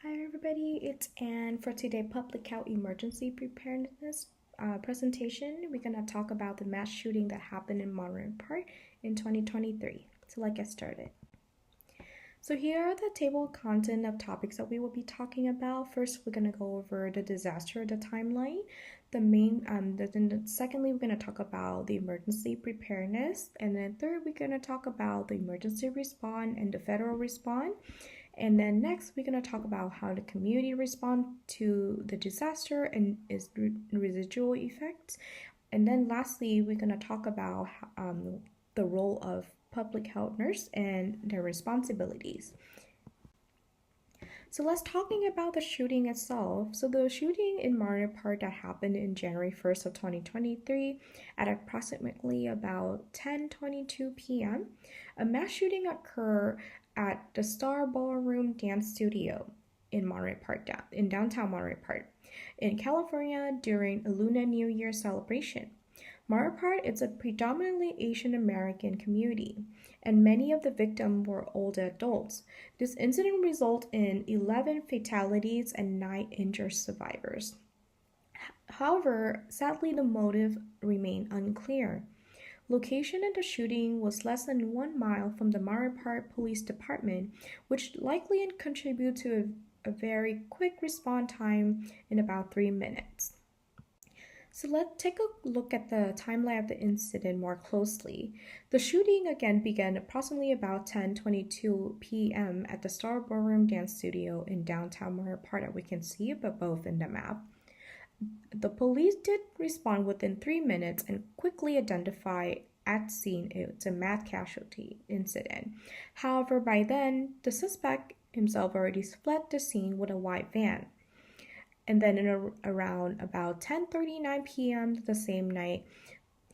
Hi everybody, it's Anne for today's Public Health Emergency Preparedness presentation. We're going to talk about the mass shooting that happened in Monterey Park in 2023. So let's get started. So here are the table of content of topics that we will be talking about. First, we're going to go over the disaster, the timeline. Secondly, we're going to talk about the emergency preparedness. And then third, we're going to talk about the emergency response and the federal response. And then next, we're going to talk about how the community respond to the disaster and its residual effects. And then lastly, we're going to talk about the role of public health nurse and their responsibilities. So let's talking about the shooting itself. So the shooting in Monterey Park that happened in January 1st of 2023 at approximately about 10:22 p.m. A mass shooting occurred at the Star Ballroom Dance Studio in Monterey Park, in downtown Monterey Park, in California during a Lunar New Year celebration. Monterey Park is a predominantly Asian American community, and many of the victims were older adults. This incident resulted in 11 fatalities and 9 injured survivors. However, sadly, the motive remained unclear. Location of the shooting was less than 1 mile from the Monterey Park Police Department, which likely contributed to a very quick response time in about 3 minutes. So let's take a look at the timeline of the incident more closely. The shooting again began approximately about 10:22 p.m. at the Star Ballroom Dance Studio in downtown Monterey Park that we can see above in the map. The police did respond within 3 minutes and quickly identify at scene it's a mass casualty incident. However, by then, the suspect himself already fled the scene with a white van. And then around about 10:39 p.m. the same night,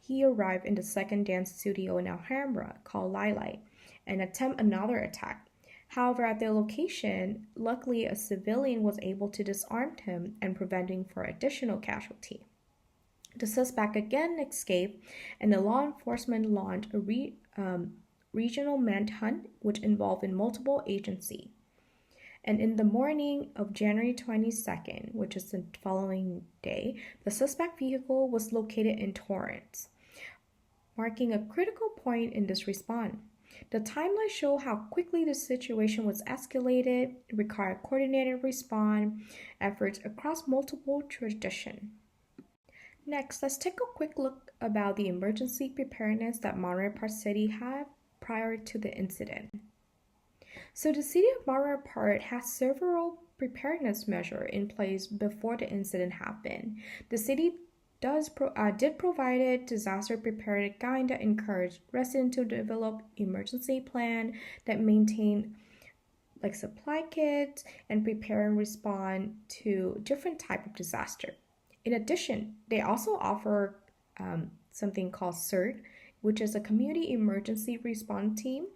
he arrived in the second dance studio in Alhambra called Lilac and attempt another attack. However, at their location, luckily a civilian was able to disarm him and preventing for additional casualty. The suspect again escaped, and the law enforcement launched a regional manhunt, which involved in multiple agencies. And in the morning of January 22nd, which is the following day, the suspect vehicle was located in Torrance, marking a critical point in this response. The timeline shows how quickly the situation was escalated, required coordinated response efforts across multiple jurisdictions. Next, let's take a quick look about the emergency preparedness that Monterey Park City had prior to the incident. So the city of Monterey Park has several preparedness measures in place before the incident happened. The city did provide a disaster preparedness guide that encouraged residents to develop emergency plan that maintain like supply kits and prepare and respond to different type of disaster. In addition, they also offer something called CERT, which is a community emergency response team.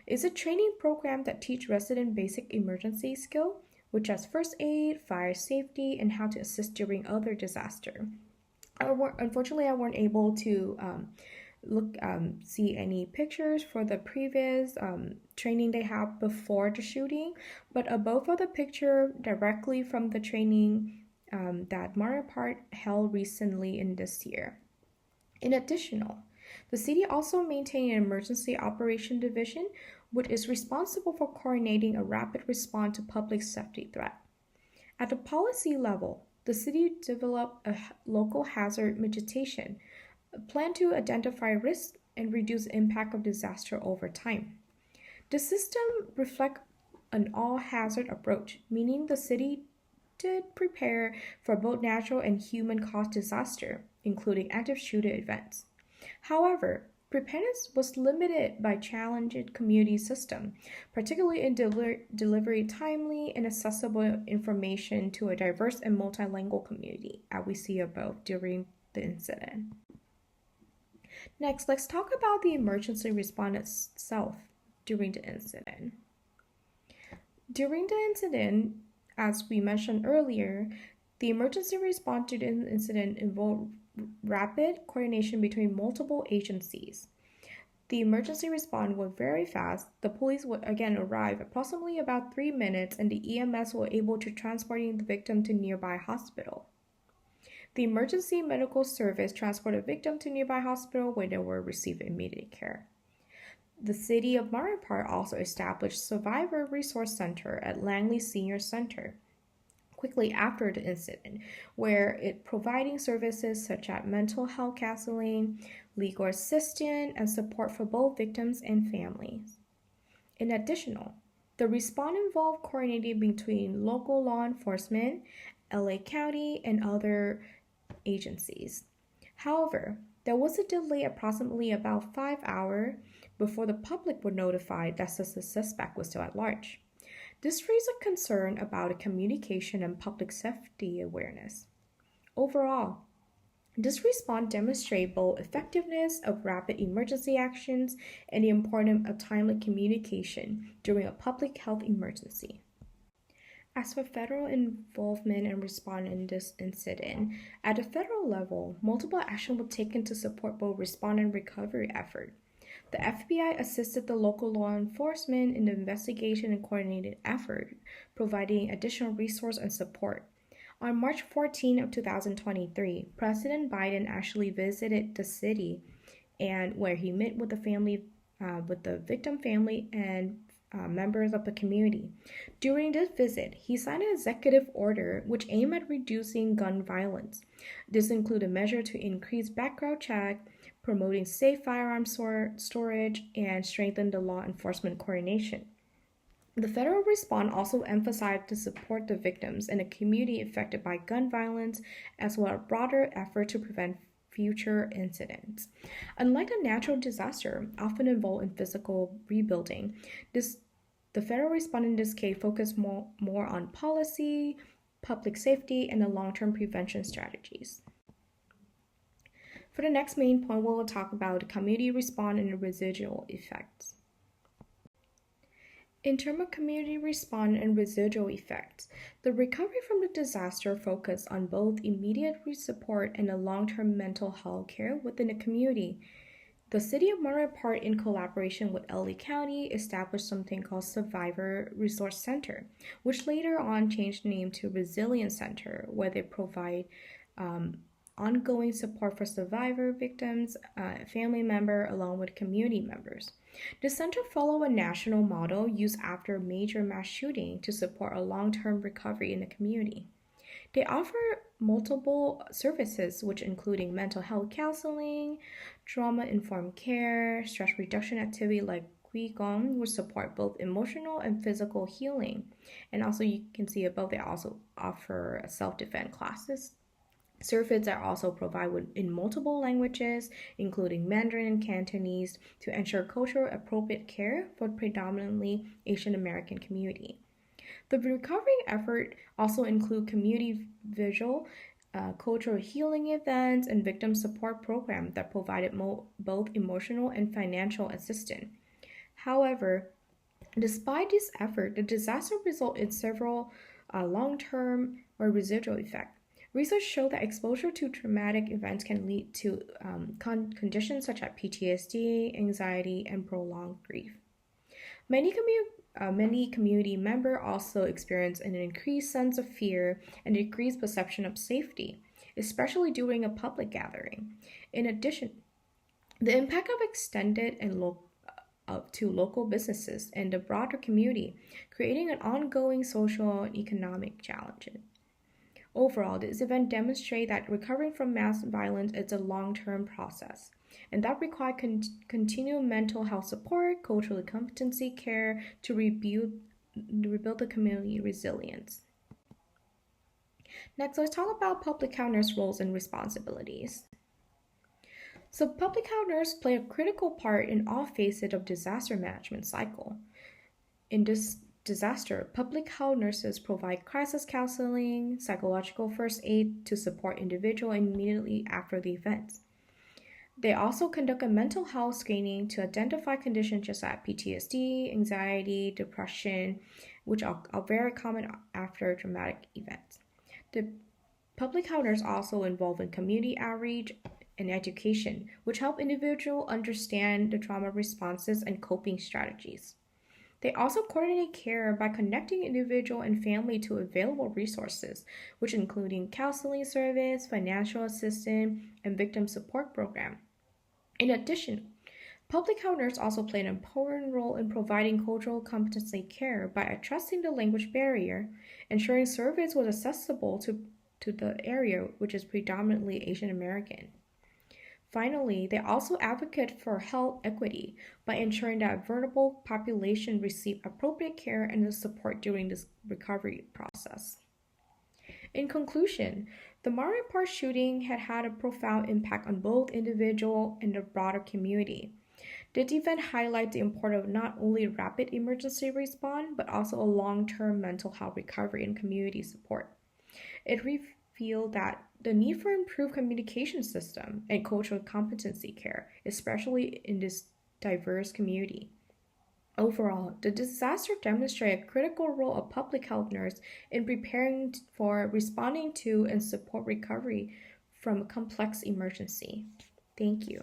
It's a training program that teaches residents basic emergency skill, which as first aid, fire safety, and how to assist during other disaster. Unfortunately, I weren't able to see any pictures for the previous training they have before the shooting, but above are the picture directly from the training that Monterey Park held recently in this year. In addition, the city also maintains an emergency operation division, which is responsible for coordinating a rapid response to public safety threat. At the policy level, the city developed a local hazard mitigation, a plan to identify risks and reduce the impact of disaster over time. The system reflects an all-hazard approach, meaning the city did prepare for both natural and human-caused disaster, including active shooter events. However, preparedness was limited by challenging community system, particularly in delivery timely and accessible information to a diverse and multilingual community, as we see above during the incident. Next, let's talk about the emergency response itself during the incident. During the incident, as we mentioned earlier, the emergency response to the incident involved rapid coordination between multiple agencies. The emergency response was very fast. The police would again arrive approximately about 3 minutes, and the EMS were able to transporting the victim to nearby hospital. The emergency medical service transported the victim to nearby hospital where they were receiving immediate care. The city of Monterey Park also established Survivor Resource Center at Langley Senior Center quickly after the incident, where it providing services such as mental health counseling, legal assistance, and support for both victims and families. In addition, the response involved coordinating between local law enforcement, LA County, and other agencies. However, there was a delay approximately about 5 hours before the public were notified that the suspect was still at large. This raised a concern about communication and public safety awareness. Overall, this response demonstrates both effectiveness of rapid emergency actions and the importance of timely communication during a public health emergency. As for federal involvement and response in this incident, at the federal level, multiple actions were taken to support both response and recovery efforts. The FBI assisted the local law enforcement in the investigation and coordinated effort, providing additional resources and support. On March 14 of 2023, President Biden actually visited the city and where he met with the family, with the victim family and members of the community. During this visit, he signed an executive order which aimed at reducing gun violence. This included measures to increase background check, promoting safe firearm storage, and strengthen the law enforcement coordination. The federal response also emphasized to support the victims and the community affected by gun violence, as well as a broader effort to prevent future incidents. Unlike a natural disaster, often involved in physical rebuilding, the federal response in this case focused more on policy, public safety, and the long-term prevention strategies. For the next main point, we will talk about the community response and the residual effects. In terms of community response and residual effects, the recovery from the disaster focused on both immediate support and the long-term mental health care within the community. The City of Monterey Park, in collaboration with LA County, established something called Survivor Resource Center, which later on changed the name to Resilience Center, where they provide ongoing support for survivor victims, family member, along with community members. The center follows a national model used after a major mass shooting to support a long-term recovery in the community. They offer multiple services, which including mental health counseling, trauma-informed care, stress reduction activity like Qigong, which support both emotional and physical healing. And also you can see above, they also offer self-defense classes. Services are also provided in multiple languages, including Mandarin and Cantonese, to ensure cultural appropriate care for predominantly Asian American community. The recovery effort also include community visual, cultural healing events, and victim support programs that provided both emotional and financial assistance. However, despite this effort, the disaster resulted in several long-term or residual effects. Research showed that exposure to traumatic events can lead to conditions such as PTSD, anxiety, and prolonged grief. Many community members also experience an increased sense of fear and decreased perception of safety, especially during a public gathering. In addition, the impact of extended and to local businesses and the broader community, creating an ongoing social and economic challenge. Overall, this event demonstrates that recovering from mass violence is a long-term process, and that requires continued mental health support, cultural competency care to rebuild the community resilience. Next, let's talk about public health nurse roles and responsibilities. So public health nurses play a critical part in all phases of disaster management cycle. In this disaster, public health nurses provide crisis counseling, psychological first aid to support individuals immediately after the event. They also conduct a mental health screening to identify conditions such as PTSD, anxiety, depression, which are very common after traumatic events. The public health nurse also involved in community outreach and education, which help individuals understand the trauma responses and coping strategies. They also coordinate care by connecting individual and family to available resources, which including counseling service, financial assistance, and victim support program. In addition, public health nurses also play an important role in providing cultural competency care by addressing the language barrier, ensuring service was accessible to the area, which is predominantly Asian American. Finally, they also advocate for health equity by ensuring that vulnerable population receive appropriate care and the support during this recovery process. In conclusion, the Monterey Park shooting had a profound impact on both individual and the broader community. This event highlights the importance of not only rapid emergency response, but also a long-term mental health recovery and community support. It revealed that the need for improved communication system and cultural competency care, especially in this diverse community. Overall, the disaster demonstrated a critical role of public health nurses in preparing for, responding to, and support recovery from a complex emergency. Thank you.